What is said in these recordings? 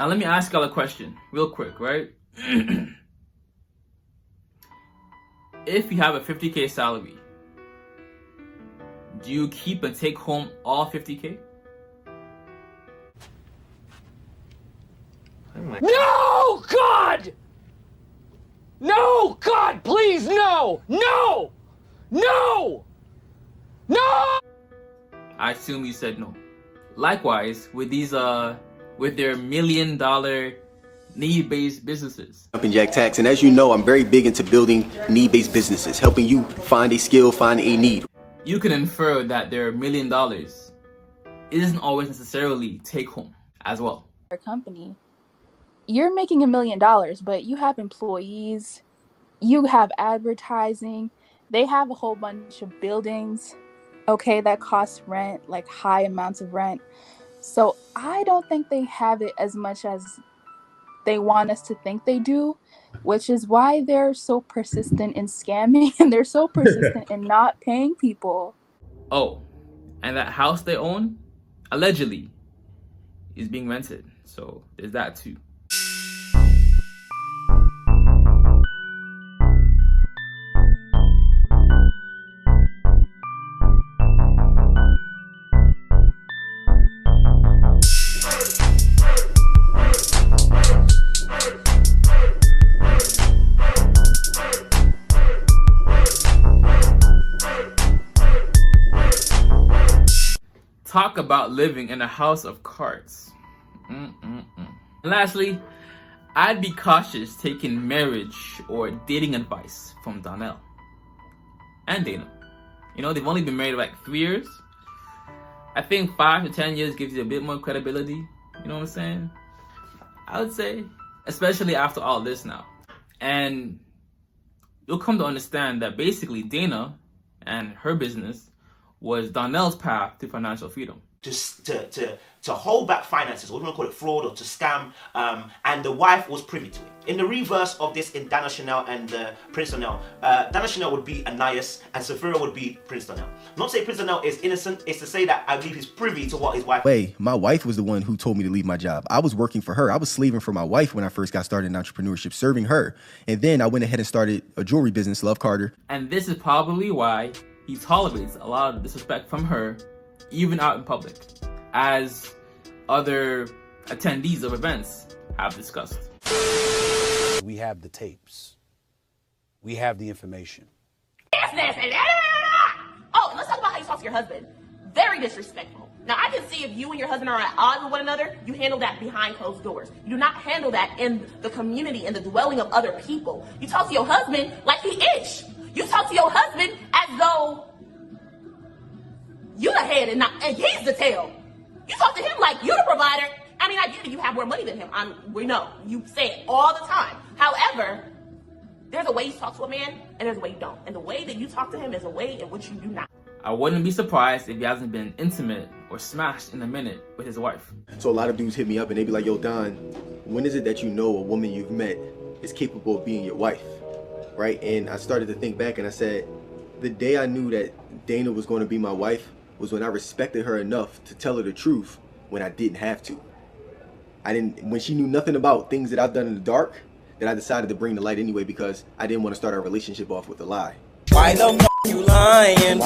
Now let me ask y'all a question real quick, right? If you have a 50K salary, do you keep and take home all 50K? No, God! No, God, please, no! No! No! No! I assume you said no. Likewise, with these with their $1 million need-based businesses. Jumping Jack Tax, and as you know, I'm very big into building need-based businesses, helping you find a skill, find a need. You can infer that their $1 million isn't always necessarily take home as well. Your company, you're making $1 million, but you have employees, you have advertising, they have a whole bunch of buildings, okay, that cost rent, like high amounts of rent. So I don't think they have it as much as they want us to think they do, which is why they're so persistent in scamming and they're so persistent in not paying people. Oh, and that house they own, allegedly, is being rented. So there's that too. Talk about living in a house of cards. And lastly, I'd be cautious taking marriage or dating advice from Donnell and Dana. You know, they've only been married like 3 years. I think 5 to 10 years gives you a bit more credibility. You know what I'm saying? I would say, especially after all this now. And you'll come to understand that basically Dana and her business was Donnell's path to financial freedom. Just to hold back finances, or we want to call it fraud or to scam, and the wife was privy to it. In the reverse of this, in Dana Chanel and Prince Donnell, Dana Chanel would be Anais and Sophia would be Prince Donnell. Not to say Prince Donnell is innocent, it's to say that I believe he's privy to what his wife... Wait, my wife was the one who told me to leave my job. I was working for her. I was slaving for my wife when I first got started in entrepreneurship, serving her. And then I went ahead and started a jewelry business, Love Carter. And this is probably why he tolerates a lot of disrespect from her, even out in public, as other attendees of events have discussed. We have the tapes. We have the information. Oh, let's talk about how you talk to your husband. Very disrespectful. Now, I can see if you and your husband are at odds with one another, you handle that behind closed doors. You do not handle that in the community, in the dwelling of other people. You talk to your husband like he ish. You talk to your husband as though you're the head and he's the tail. You talk to him like you're the provider. I mean, I get it. You have more money than him. We know. You say it all the time. However, there's a way you talk to a man and there's a way you don't. And the way that you talk to him is a way in which you do not. I wouldn't be surprised if he hasn't been intimate or smashed in a minute with his wife. So a lot of dudes hit me up and they be like, yo, Don, when is it that you know a woman you've met is capable of being your wife? Right? And I started to think back and I said, the day I knew that Dana was going to be my wife was when I respected her enough to tell her the truth when I didn't have to. When she knew nothing about things that I've done in the dark, that I decided to bring the light anyway because I didn't want to start our relationship off with a lie. Why the f you lying?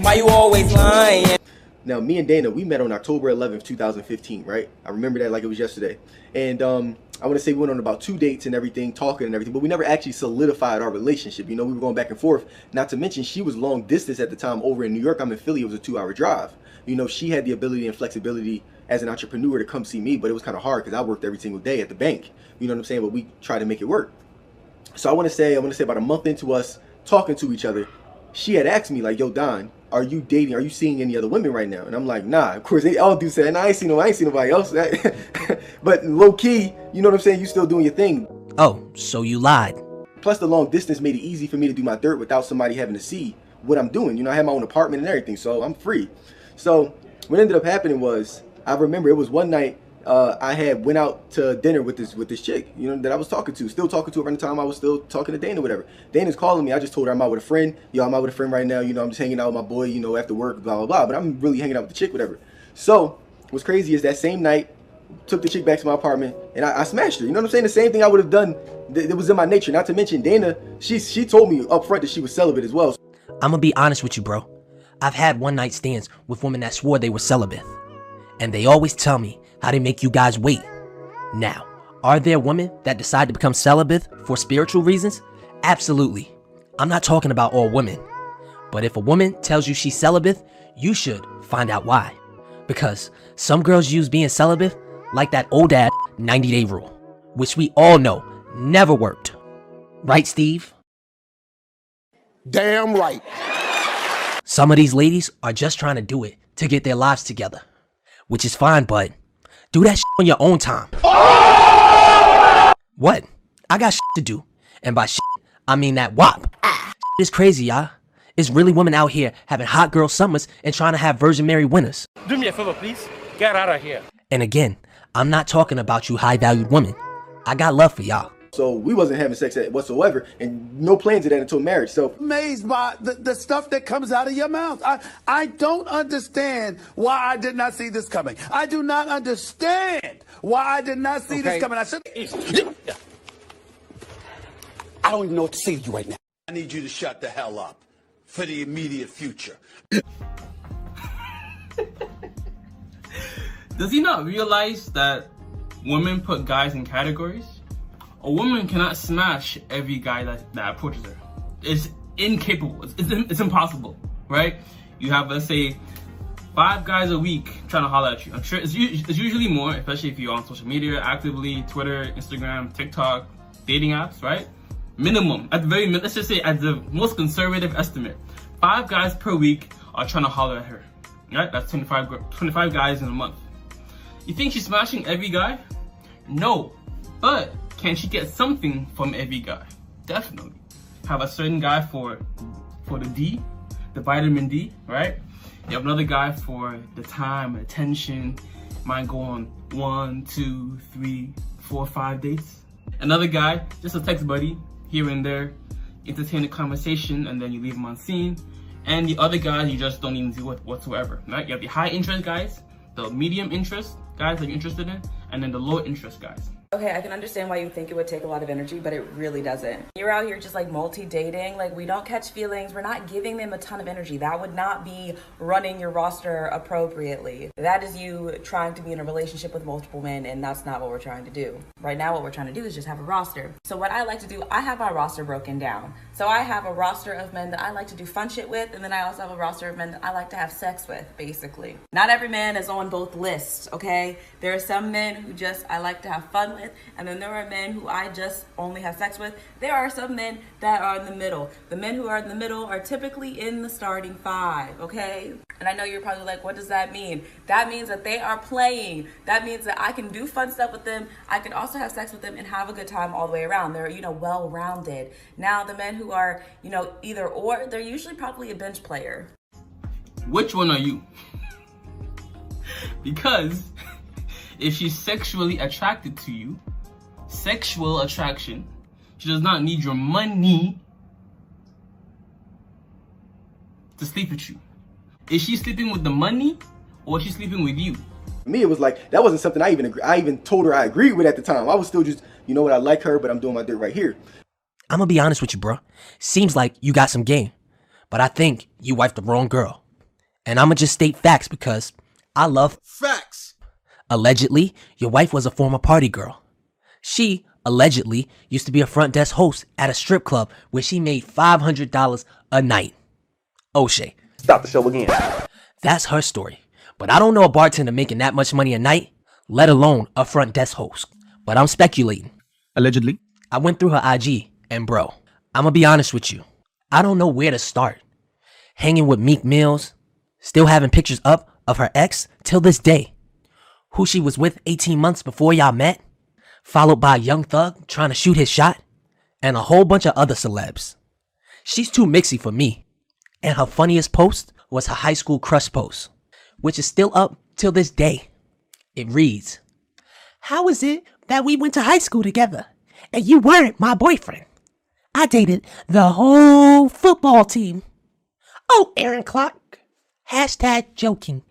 Why you always lying? Now, me and Dana, we met on October 11th, 2015, right? I remember that like it was yesterday. And I want to say we went on about 2 dates and everything, talking and everything, but we never actually solidified our relationship. You know, we were going back and forth. Not to mention, she was long distance at the time over in New York. I'm in Philly. It was a 2-hour drive. You know, she had the ability and flexibility as an entrepreneur to come see me, but it was kind of hard because I worked every single day at the bank. You know what I'm saying? But we tried to make it work. So I want to say about a month into us talking to each other, she had asked me like, yo, Don, are you dating? Are you seeing any other women right now? And I'm like, nah. Of course, they all do say, and I ain't seen nobody else. But low key, you know what I'm saying? You still doing your thing. Oh, so you lied. Plus, the long distance made it easy for me to do my dirt without somebody having to see what I'm doing. You know, I had my own apartment and everything, so I'm free. So what ended up happening was, I remember it was one night I had went out to dinner with this chick, you know, that I was talking to, still talking to her around the time I was still talking to Dana, whatever. Dana's calling me. I just told her I'm out with a friend. Yo, I'm out with a friend right now. You know, I'm just hanging out with my boy, you know, after work, blah, blah, blah. But I'm really hanging out with the chick, whatever. So what's crazy is that same night, took the chick back to my apartment, and I smashed her. You know what I'm saying? The same thing I would have done. That was in my nature. Not to mention Dana, she told me up front that she was celibate as well. I'm gonna be honest with you, bro. I've had one night stands with women that swore they were celibate. And they always tell me how they make you guys wait. Now, are there women that decide to become celibate for spiritual reasons? Absolutely. I'm not talking about all women. But if a woman tells you she's celibate, you should find out why. Because some girls use being celibate like that old dad 90-day rule, which we all know never worked. Right, Steve? Damn right. Some of these ladies are just trying to do it to get their lives together, which is fine, but do that shit on your own time. What? I got shit to do. And by shit, I mean that WAP. It's crazy, y'all. It's really women out here having hot girl summers and trying to have Virgin Mary winners. Do me a favor, please. Get out of here. And again, I'm not talking about you high-valued women. I got love for y'all. So we wasn't having sex whatsoever, and no plans of that until marriage. So amazed by the stuff that comes out of your mouth. I don't understand why I did not see this coming. I do not understand why I did not see this coming. I don't even know what to say to you right now. I need you to shut the hell up for the immediate future. Does he not realize that women put guys in categories? A woman cannot smash every guy that approaches her. It's incapable. It's impossible, right? You have, let's say, 5 guys a week trying to holler at you. I'm sure it's usually more, especially if you're on social media actively, Twitter, Instagram, TikTok, dating apps, right? Minimum, at the very, let's just say at the most conservative estimate, 5 guys per week are trying to holler at her, right? That's 25 guys in a month. You think she's smashing every guy? No, but can she get something from every guy? Definitely. Have a certain guy for the D, the vitamin D, right? You have another guy for the time, attention, might go on 1, 2, 3, 4, 5 dates. Another guy, just a text buddy, here and there, entertain a conversation, and then you leave him on scene. And the other guys you just don't even deal with whatsoever, right? You have the high interest guys, the medium interest guys that you're interested in, and then the low interest guys. Okay, I can understand why you think it would take a lot of energy, but it really doesn't. You're out here just like multi-dating, like we don't catch feelings, we're not giving them a ton of energy. That would not be running your roster appropriately. That is you trying to be in a relationship with multiple men, and that's not what we're trying to do. Right now, what we're trying to do is just have a roster. So what I like to do, I have my roster broken down. So I have a roster of men that I like to do fun shit with, and then I also have a roster of men that I like to have sex with, basically. Not every man is on both lists, okay? There are some men who just I like to have fun with, and then there are men who I just only have sex with. There are some men that are in the middle. The men who are in the middle are typically in the starting 5, okay? And I know you're probably like, what does that mean? That means that they are playing. That means that I can do fun stuff with them. I can also have sex with them and have a good time all the way around. They're, well-rounded. Now, the men who are, either or, they're usually probably a bench player. Which one are you? Because if she's sexually attracted to you, sexual attraction, she does not need your money to sleep with you. Is she sleeping with the money, or is she sleeping with you? For me, it was like, that wasn't something I even told her I agreed with at the time. I was still just, I like her, but I'm doing my dirt right here. I'm gonna be honest with you, bro. Seems like you got some game, but I think you wifed the wrong girl. And I'm gonna just state facts because I love facts. Allegedly, your wife was a former party girl. She, allegedly, used to be a front desk host at a strip club where she made $500 a night. O'Shea. Stop the show again. That's her story. But I don't know a bartender making that much money a night, let alone a front desk host. But I'm speculating. Allegedly. I went through her IG, and bro, I'm gonna be honest with you. I don't know where to start. Hanging with Meek Mills, still having pictures up of her ex till this day, who she was with 18 months before y'all met, followed by a young thug trying to shoot his shot, and a whole bunch of other celebs. She's too mixy for me. And her funniest post was her high school crush post, which is still up till this day. It reads, "How is it that we went to high school together and you weren't my boyfriend? I dated the whole football team. Oh, Aaron Clark. Hashtag joking.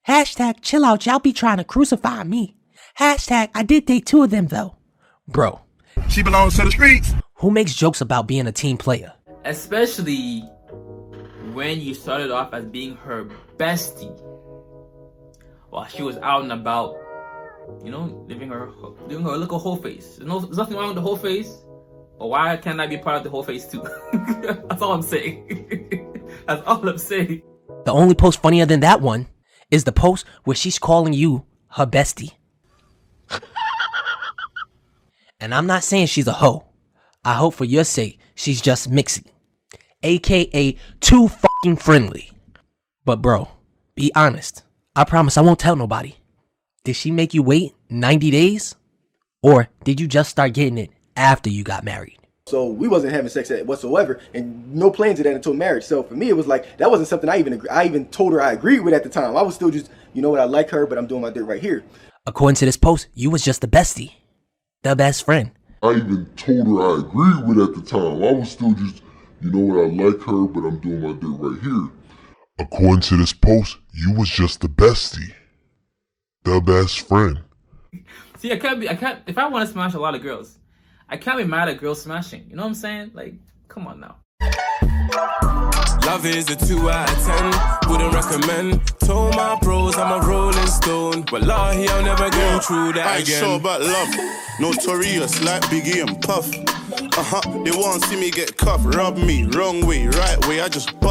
Hashtag chill out, y'all be trying to crucify me. Hashtag, I did date 2 of them though. Bro. She belongs to the streets. Who makes jokes about being a team player? Especially when you started off as being her bestie while she was out and about, you know, living her little whole face. There's nothing wrong with the whole face. Or why can't I be part of the whole face too? That's all I'm saying. That's all I'm saying. The only post funnier than that one is the post where she's calling you her bestie. And I'm not saying she's a hoe. I hope for your sake she's just mixy. AKA too fucking friendly. But bro, be honest. I promise I won't tell nobody. Did she make you wait 90 days? Or did you just start getting it after you got married? So we wasn't having sex whatsoever, and no plans of that until marriage. So for me, it was like, that wasn't something I even told her I agreed with at the time. I was still just, you know what, I like her, but I'm doing my dirt right here. According to this post, you was just the bestie. The best friend. I even told her I agreed with at the time. I was still just, you know what, I like her, but I'm doing my dirt right here. According to this post, you was just the bestie. The best friend. See, if I want to smash a lot of girls, I can't be mad at girls smashing. You know what I'm saying? Like, come on now. Love is a 2 out of 10. Wouldn't recommend. Told my bros I'm a rolling stone. But Lahi, I'll never go through that I again. sure about love. Notorious like Biggie and Puff. They won't see me get cuffed. Rub me, wrong way, right way. I just buck.